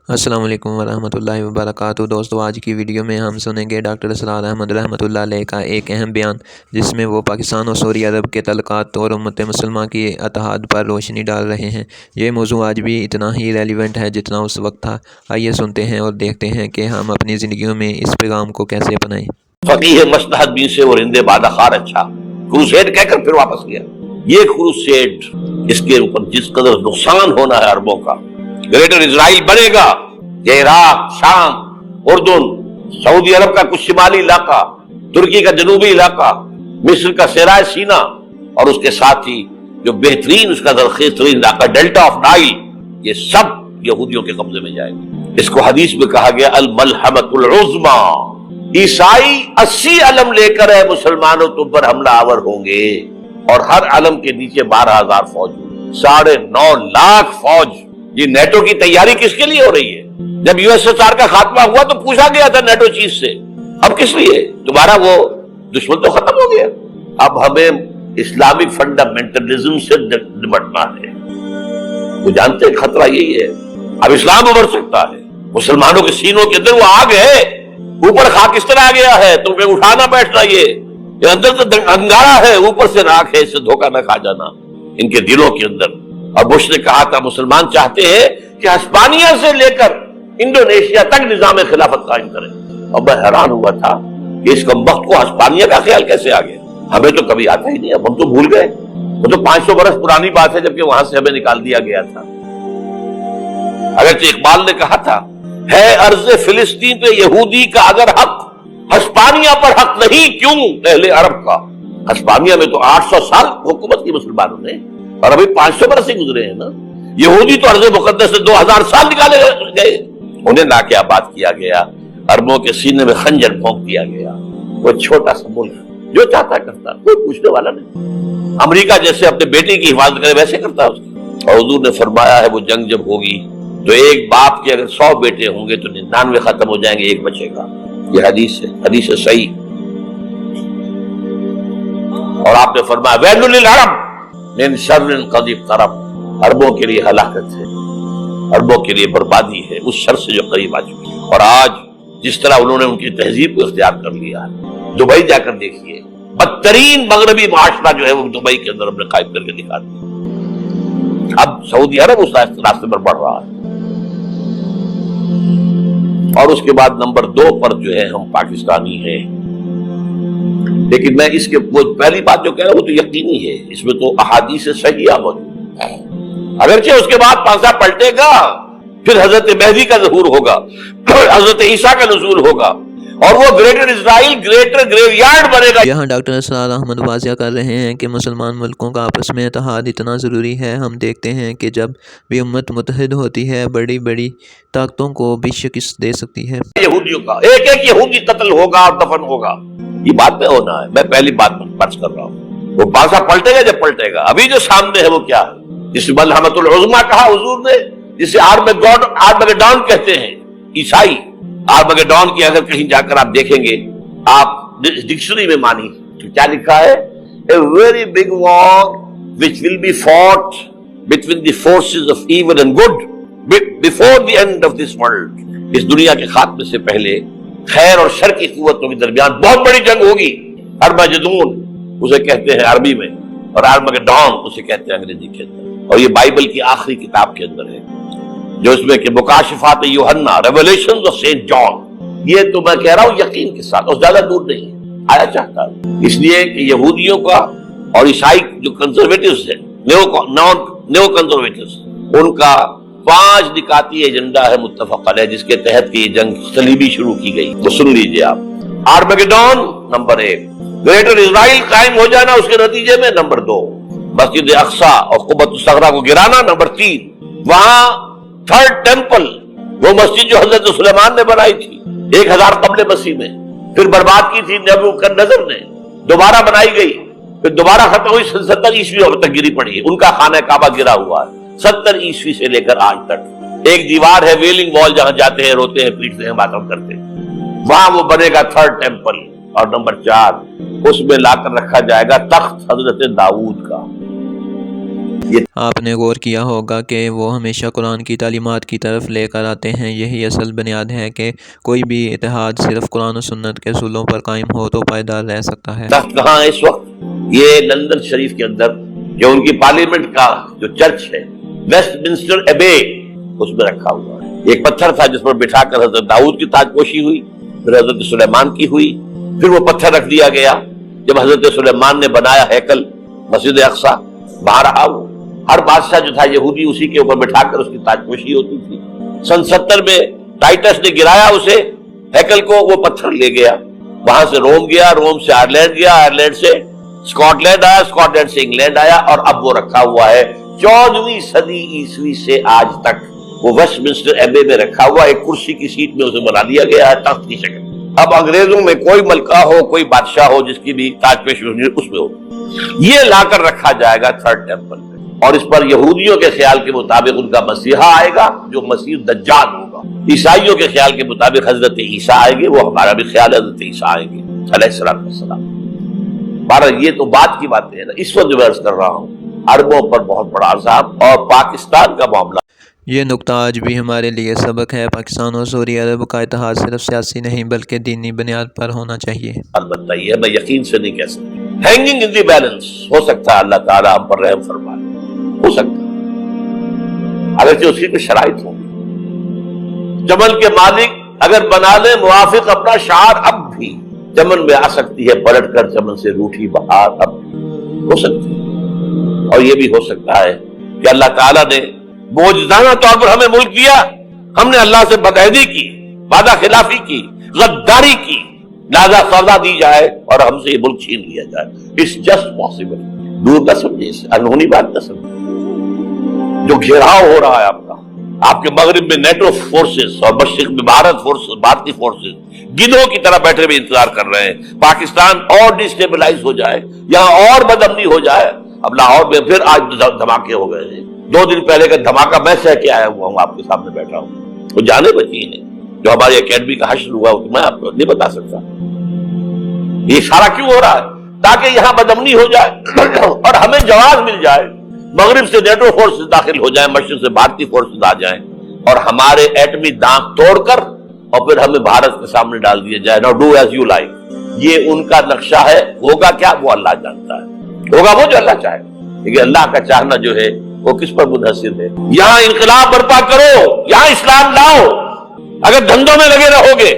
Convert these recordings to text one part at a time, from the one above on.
السلام علیکم ورحمۃ اللہ وبرکاتہ۔ دوستو، آج کی ویڈیو میں ہم سنیں گے ڈاکٹر اسرار احمد رحمۃ اللہ علیہ کا ایک اہم بیان، جس میں وہ پاکستان اور سعودی عرب کے تعلقات اور امت مسلمہ کی اتحاد پر روشنی ڈال رہے ہیں۔ یہ موضوع آج بھی اتنا ہی ریلیونٹ ہے جتنا اس وقت تھا۔ آئیے سنتے ہیں اور دیکھتے ہیں کہ ہم اپنی زندگیوں میں اس پیغام کو کیسے اپنائیں۔ فقیہ مصلحت بھی سے اور ہند بادہ خار اچھا کروسیڈ کہہ کر پھر واپس گیا۔ یہ کروسیڈ، اس کے اوپر جس قدر نقصان ہونا ہے عربوں کا، گریٹر اسرائیل بنے گا، یہ عراق، شام، اردن، سعودی عرب کا کچھ شمالی علاقہ، ترکی کا جنوبی علاقہ، مصر کا صحرائے سینا، اور اس کے ساتھ ہی جو بہترین اس کا زرخیز ترین علاقہ ڈیلٹا آف نائل، یہ سب یہودیوں کے قبضے میں جائے گا۔ اس کو حدیث میں کہا گیا الملحمۃ العظمی۔ عیسائی 80 علم لے کر ہے مسلمانوں تم پر حملہ آور ہوں گے، اور ہر علم کے نیچے 12,000 فوج، 9.5 لاکھ فوج۔ یہ نیٹو کی تیاری کس کے لیے ہو رہی ہے؟ جب یو ایس ایس آر کا خاتمہ ہوا تو پوچھا گیا تھا نیٹو چیف سے، اب کس لیے؟ تمہارا وہ دشمن تو ختم ہو گیا، اب ہمیں اسلامک فنڈامنٹلزم سے نمٹنا ہے۔ وہ جانتے ہیں خطرہ یہی ہے، اب اسلام ابھر سکتا ہے۔ مسلمانوں کے سینوں کے اندر وہ آگ ہے، اوپر خاک اس طرح آ گیا ہے، تمہیں اٹھانا بیٹھنا، یہ اندر تو انگارہ ہے، اوپر سے راکھ ہے، اس سے دھوکہ نہ کھا جانا ان کے دلوں کے اندر۔ اور بش نے کہا تھا مسلمان چاہتے ہیں کہ ہسپانیہ سے لے کر انڈونیشیا تک نظام خلافت قائم کریں، اور میں حیران ہوا تھا کہ اس کمبخت کو ہسپانیہ کا خیال کیسے آ گیا؟ ہمیں تو کبھی آتا ہی نہیں، اب ہم تو بھول گئے، وہ تو 500 برس پرانی بات ہے جبکہ وہاں سے ہمیں نکال دیا گیا تھا۔ اگرچہ اقبال نے کہا تھا ہے ارض فلسطین پہ یہودی کا اگر حق، ہسپانیہ پر حق نہیں کیوں اہل عرب کا؟ ہسپانیہ میں تو 800 سال حکومت کی مسلمانوں نے، اور ابھی 500 برس ہی گزرے ہیں نا۔ یہودی تو ارض مقدس سے 2000 سال نکالے گئے، انہیں نہ کیا بات کیا گیا، عربوں کے سینے میں خنجر پھونک دیا گیا۔ وہ چھوٹا سا ملک جو چاہتا کرتا، کوئی پوچھنے والا نہیں۔ امریکہ جیسے اپنے بیٹے کی حفاظت کرے ویسے کرتا اس کی۔ اور حضور نے فرمایا ہے وہ جنگ جب ہوگی تو ایک باپ کے اگر 100 بیٹے ہوں گے تو 99 ختم ہو جائیں گے، ایک بچے گا۔ یہ حدیث ہے، حدیث صحیح۔ اور آپ نے فرمایا ویل للعرب من شر قد اقترب، عربوں کے لیے ہلاکت ہے، عربوں کے لیے بربادی ہے اس شر سے جو قریب آ چکی ہے۔ اور آج جس طرح انہوں نے ان کی تہذیب کو اختیار کر لیا ہے، دبئی جا کر دیکھیے، بدترین مغربی معاشرہ جو ہے وہ دبئی کے اندر ہم نے قائم کر کے دکھا دیا۔ اب سعودی عرب اس راستے پر بڑھ رہا ہے، اور اس کے بعد نمبر 2 پر جو ہے ہم پاکستانی ہیں۔ لیکن میں اس کے وہ پہلی بات جو کہہ رہا ہوں وہ تو یقینی ہے، اس میں تو احادیث صحیحہ موجود ہے۔ اگرچہ اس کے بعد پانسا پلٹے گا، پھر حضرت مہدی کا ظہور ہوگا، حضرت عیسیٰ کا نزول ہوگا، اور وہ گریٹر اسرائیل گریٹر گریو یارڈ بنے گا۔ یہاں ڈاکٹر اسرار احمد واضح کر رہے ہیں کہ مسلمان ملکوں کا آپس میں اتحاد اتنا ضروری ہے۔ ہم دیکھتے ہیں کہ جب بھی امت متحد ہوتی ہے، بڑی بڑی طاقتوں کو بھی شکست دے سکتی ہے۔ یہودیوں کا ایک ایک یہودی قتل ہوگا اور دفن ہوگا، یہ بات میں ہونا ہے۔ میں پہلی بات فرض کر رہا ہوں، وہ پانسا پلٹے گا جب پلٹے گا۔ ابھی جو سامنے ہے وہ کیا ہے؟ جس ملحمۃ العظمی کہا حضور نے، جسے آرمگیڈون کہتے ہیں عیسائی۔ آرمگیڈون کی اگر کہیں جا کر آپ دیکھیں گے، آپ ڈکشنری میں مانی تو کیا لکھا ہے؟ A very big war which will be fought between the forces of evil and good before the end of this world۔ اس دنیا کے خاتمے سے پہلے خیر اور شر کی قوتوں کے درمیان بہت بڑی جنگ ہوگی۔ ارمجدون اسے کہتے ہیں عربی میں، اور آرمگیڈون اسے کہتے ہیں انگریزی کے اندر، اور یہ بائبل کی آخری کتاب کے اندر ہے، جو اس میں کہ مکاشفات یوحنا، ریولیشنز آف سینٹ جان۔ یہ تو میں کہہ رہا ہوں یقین کے ساتھ، اور زیادہ دور نہیں ہے، آیا چاہتا ہے۔ اس لیے کہ یہودیوں کا اور عیسائی جو کنزرویٹوز ہیں، نیو کنزرویٹوز، ان کا 5 نکاتی ایجنڈا ہے متفق علیہ، جس کے تحت یہ جنگ صلیبی شروع کی گئی۔ تو سن لیجئے آپ، آرمگیڈون نمبر 1، گریٹر اسرائیل قائم ہو جانا اس کے نتیجے میں نمبر 2، مسجد اقصی اور قبۃ الصغریٰ کو گرانا نمبر 3، وہاں 3rd ٹیمپل، وہ مسجد جو حضرت سلیمان نے بنائی تھی 1000 قبل مسیح میں، پھر برباد کی تھی نبوکدنضر نے، دوبارہ بنائی گئی، پھر دوبارہ ختم ہوئی 70 عیسوی تک گری پڑی۔ ان کا خانہ کعبہ گرا ہوا ہے 70 عیسوی سے لے کر آج تک۔ ایک دیوار ہے ویلنگ وال، جہاں جاتے ہیں، روتے ہیں، پیٹتے ہیں، ماتم کرتے ہیں، وہاں وہ بنے گا 3rd ٹیمپل۔ اور نمبر 4، اس میں لا کر رکھا جائے گا تخت حضرت داؤد کا۔ آپ نے غور کیا ہوگا کہ وہ ہمیشہ قرآن کی تعلیمات کی طرف لے کر آتے ہیں۔ یہی اصل بنیاد ہے کہ کوئی بھی اتحاد صرف قرآن و سنت کے اصولوں پر قائم ہو تو پائیدار رہ سکتا ہے۔ تخت کہاں ہے اس وقت؟ یہ لندن شریف کے اندر جو ان کی پارلیمنٹ کا جو چرچ ہے، ویسٹ منسٹر ایبے، اس میں رکھا ہوا ہے۔ ایک پتھر تھا جس پر بٹھا کر حضرت داؤد کی تاج پوشی ہوئی، پھر حضرت سلیمان کی ہوئی، پھر وہ پتھر رکھ دیا گیا جب حضرت سلیمان نے بنایا ہیکل مسجد اقصی، وہاں رہا وہ۔ ہر بادشاہ جو تھا یہودی اسی کے اوپر بٹھا کر اس کی تاج پوشی ہوتی تھی۔ سن 70 میں ٹائٹس نے گرایا اسے ہیکل کو، وہ پتھر لے گیا، وہاں سے روم گیا، روم سے آئرلینڈ گیا، آئرلینڈ سے اسکاٹ لینڈ آیا، اسکاٹ لینڈ سے انگلینڈ آیا، اور اب وہ رکھا ہوا ہے 14ویں صدی عیسوی سے آج تک۔ وہ ویسٹ منسٹر ایبے میں رکھا ہوا، ایک کرسی کی سیٹ میں اسے بنا دیا گیا ہے تخت کی شکل۔ اب انگریزوں میں کوئی ملکہ ہو، کوئی بادشاہ ہو جس کی بھی تاج پوشی اس میں ہو، یہ لا کر رکھا جائے گا تھرڈ ٹیمپل میں، اور اس پر یہودیوں کے خیال کے مطابق ان کا مسیحا آئے گا جو مسیح دجال ہوگا، عیسائیوں کے خیال کے مطابق حضرت عیسیٰ آئیں گے، وہ ہمارا بھی خیال ہے حضرت عیسیٰ آئیں گے علیہ السلام۔ بہرحال یہ تو بات کی باتیں ہیں نا، اس وقت جو عرض کر رہا ہوں عربوں پر بہت بڑا عذاب، اور پاکستان کا معاملہ، یہ نقطہ آج بھی ہمارے لیے سبق ہے۔ پاکستان اور سعودی عرب کا اتحاد صرف سیاسی نہیں بلکہ دینی بنیاد پر ہونا چاہیے۔ البتہ یہ میں یقین سے نہیں کہہ سکتا، ہینگنگ ان دی بیلنس، ہو سکتا ہے اللہ تعالیٰ ہم پر رحم فرمائے، ہو سکتا ہے اگرچہ اسی پہ شرائط ہوگی۔ چمن کے مالک اگر بنا لے موافق اپنا شعار، اب بھی چمن میں آ سکتی ہے پلٹ کر چمن سے روٹھی بہار، اب بھی ہو سکتی ہے۔ اور یہ بھی ہو سکتا ہے کہ اللہ تعالیٰ نے موجزانہ طور پر ہمیں ملک دیا، ہم نے اللہ سے بدعہدی کی، وعدہ خلافی کی، غداری کی، لہذا سزا دی جائے اور ہم سے یہ ملک چھین لیا جائے۔ It's just possible. دور نہ سمجھے، اسے انہونی بات نہ سمجھے۔ جو گھیراؤ ہو رہا ہے آپ کے مغرب میں نیٹو فورسز اور مشرق میں بھارتی فورسز گدھوں کی طرح بیٹھے ہوئے انتظار کر رہے ہیں پاکستان اور ڈیسٹیبلائز ہو جائے، یہاں اور بدامنی ہو جائے۔ اب لاہور میں پھر آج دھماکے ہو گئے ہیں، 2 دن پہلے کا دھماکہ میں سہ کے آیا ہوا ہوں، آپ کے سامنے بیٹھا ہوں، وہ جانے بچی ہیں۔ جو ہماری اکیڈمی کا حشر ہوا تو میں آپ کو نہیں بتا سکتا۔ یہ سارا کیوں ہو رہا ہے؟ تاکہ یہاں بدامنی ہو جائے اور ہمیں جواز مل جائے، مغرب سے نیٹو فورسز داخل ہو جائیں، مشرق سے بھارتی فورسز آ جائیں، اور ہمارے ایٹمی دانت توڑ کر اور پھر ہمیں بھارت کے سامنے ڈال دیا جائے۔ نو ڈو ایز یو لائک، یہ ان کا نقشہ ہے۔ ہوگا کیا وہ اللہ جانتا ہے، ہوگا وہ جو اللہ چاہے، لیکن اللہ کا چاہنا جو ہے وہ کس پر منحصر ہے؟ یہاں انقلاب برپا کرو، یہاں اسلام لاؤ، اگر دھندوں میں لگے رہو گے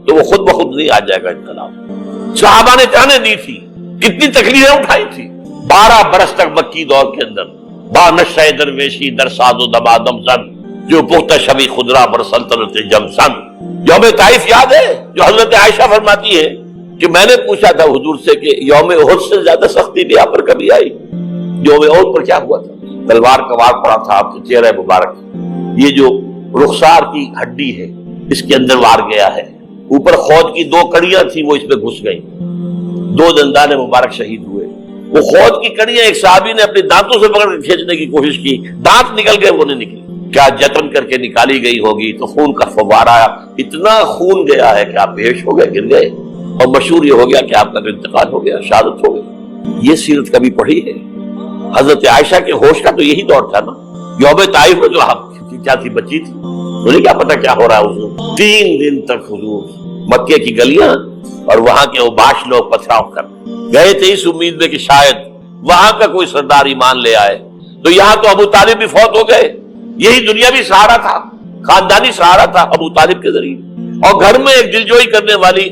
تو وہ خود بخود نہیں آ جائے گا انقلاب۔ صحابہ نے جانیں دی تھی، کتنی تکلیفیں اٹھائی تھی، 12 برس تک مکی دور کے اندر، با نشہ درویشی در ساز و دمادم زن، جو پختہ شبی خدرا بر سلطنت جم سن۔ یوم طائف یاد ہے جو حضرت عائشہ فرماتی ہے کہ میں نے پوچھا تھا حضور سے کہ یوم احد سے زیادہ سختی بھی آپ پر کبھی آئی؟ یوم احد پر کیا ہوا تھا؟ تلوار کا وار پڑا تھا آپ کے چہرہ مبارک، یہ جو رخسار کی ہڈی ہے اس کے اندر وار گیا ہے، اوپر خود کی 2 کڑیاں تھیں وہ اس میں گھس گئیں، 2 دندان مبارک شہید ہوئے۔ وہ خود کی کڑیاں ایک صحابی نے اپنے دانتوں سے پکڑ کے کھینچنے کی کوشش کی، دانت نکل گئے، وہ نہیں نکلی، کیا جتن کر کے نکالی گئی ہوگی تو خون کا فوارہ آیا، اتنا خون گیا ہے کہ آپ بے ہوش ہو گئے، گر گئے، اور مشہور یہ ہو گیا کہ آپ کا انتقال ہو گیا، شہادت ہو گئی۔ یہ سیرت کبھی پڑھی ہے؟ حضرت عائشہ کے ہوش کا تو یہی دور تھا نا، یوم طائف میں جو کیا تھی، بچی تھی، انہیں کیا پتا کیا ہو رہا ہے حضور۔ 3 دن تک حضور مکے کی گلیاں اور وہاں کے اوباش لوگ پتھراؤ کر گئے تھے اس امید میں کہ شاید وہاں کا کوئی سردار ایمان لے آئے، تو یہاں تو ابو طالب بھی فوت ہو گئے، یہی دنیاوی سہارا تھا، خاندانی سہارا تھا ابو طالب کے ذریعے، اور گھر میں ایک دلجوئی کرنے والی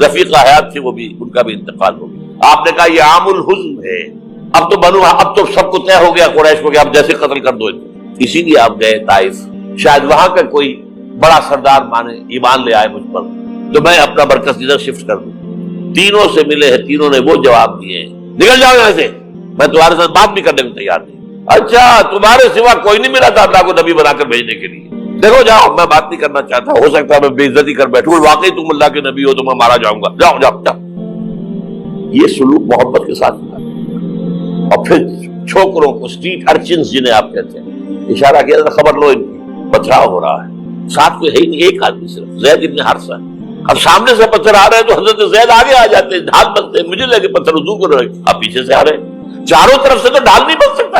رفیقہ حیات تھی، وہ بھی، ان کا بھی انتقال ہو گیا۔ آپ نے کہا یہ عام الحزن ہے، اب تو سب کو طے ہو گیا قریش کو کہ اب جیسے قتل کر دو، اسی لیے آپ گئے طائف، شاید وہاں کا کوئی بڑا سردار مانے ایمان لے آئے مجھ پر تو میں اپنا مرکز ادھر شفٹ کر دوں۔ تینوں سے ملے ہیں، تینوں نے وہ جواب دیے، نکل جاؤ یہاں سے، میں تمہارے ساتھ بات بھی کرنے کو تیار نہیں۔ اچھا تمہارے سوا کوئی نہیں ملا تھا اللہ کو نبی بنا کر بھیجنے کے لیے؟ دیکھو جاؤ، میں بات نہیں کرنا چاہتا، ہو سکتا ہے میں بے عزتی کر بیٹھوں، واقعی تم اللہ کے نبی ہو تو میں مارا جاؤں گا، جاؤ جاؤ جاؤ۔ یہ سلوک محبت کے ساتھ ہوا۔ اور پھر چھوکروں کو، اسٹریٹ ارچنز جنہیں آپ کہتے ہیں، اشارہ کیا تھا، خبر لو ان کی پتھراؤ ہو رہا ہے، ساتھ کوئی ہے ہی نہیں، ایک آدمی صرف، زید ابن حارثہ۔ اب سامنے سے پتھر آ رہے ہیں تو حضرت زید آگے آ جاتے ہیں، ڈھال بنتے ہیں، مجھے لگے پتھر حضور کو رہے، اب پیچھے سے آ رہے ہیں، چاروں طرف سے تو ڈھال نہیں بن سکتا،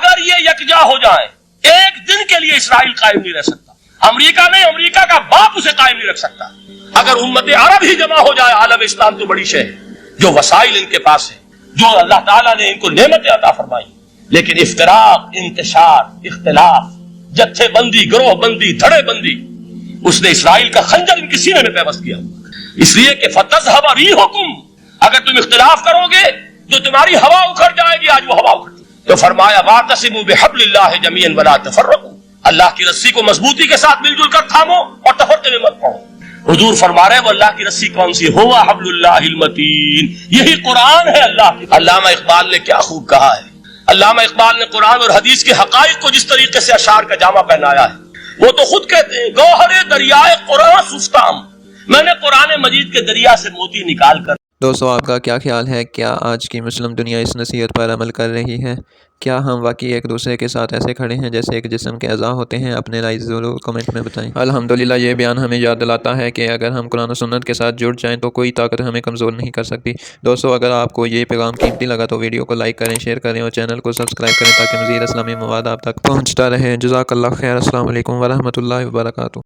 اگر یہ یکجا ہو جائیں ایک دن کے لیے اسرائیل قائم نہیں رہ سکتا، امریکہ نہیں، امریکہ کا باپ اسے قائم نہیں رکھ سکتا۔ اگر امت عرب ہی جمع ہو جائے، عالم اسلام تو بڑی شے ہے، جو وسائل ان کے پاس ہے، جو اللہ تعالیٰ نے ان کو نعمتیں عطا فرمائی، لیکن افتراق، انتشار، اختلاف، جتھے بندی، گروہ بندی، دھڑے بندی، اس نے اسرائیل کا خنجر ان کے سینے میں پیوست کیا، اس لیے کہ فَتَذْهَبَ رِيحُكُمْ، اگر تم اختلاف کرو گے تو تمہاری ہوا اکھڑ جائے گی۔ آج وہ ہوا اکھڑ، تو فرمایا وَاعْتَصِمُوا بِحَبْلِ اللَّهِ جَمِيعًا وَلَا تَفَرَّقُوا، اللہ کی رسی کو مضبوطی کے ساتھ مل جل کر تھامو اور تفرقے میں مت پڑو۔ حضور فرما رہے ہیں وہ اللہ کی رسی کون سی؟ ہوا حبل اللہ المتین، یہی قرآن ہے اللہ کی۔ علامہ اقبال نے کیا خوب کہا ہے، علامہ اقبال نے قرآن اور حدیث کے حقائق کو جس طریقے سے اشعار کا جامہ پہنایا ہے، وہ تو خود کہتے ہیں گوہر دریائے قرآن سفتام، میں نے قرآن مجید کے دریا سے موتی نکال کر۔ دوستو آپ کا کیا خیال ہے؟ کیا آج کی مسلم دنیا اس نصیحت پر عمل کر رہی ہے؟ کیا ہم واقعی ایک دوسرے کے ساتھ ایسے کھڑے ہیں جیسے ایک جسم کے اعضاء ہوتے ہیں؟ اپنے رائے ضرور کمنٹ میں بتائیں۔ الحمدللہ یہ بیان ہمیں یاد دلاتا ہے کہ اگر ہم قرآن و سنت کے ساتھ جڑ جائیں تو کوئی طاقت ہمیں کمزور نہیں کر سکتی۔ دوستو اگر آپ کو یہ پیغام قیمتی لگا تو ویڈیو کو لائک کریں، شیئر کریں اور چینل کو سبسکرائب کریں تاکہ مزید اسلامی مواد آپ تک پہنچتا رہے۔ جزاک اللہ خیر۔ السلام علیکم ورحمۃ اللہ وبرکاتہ۔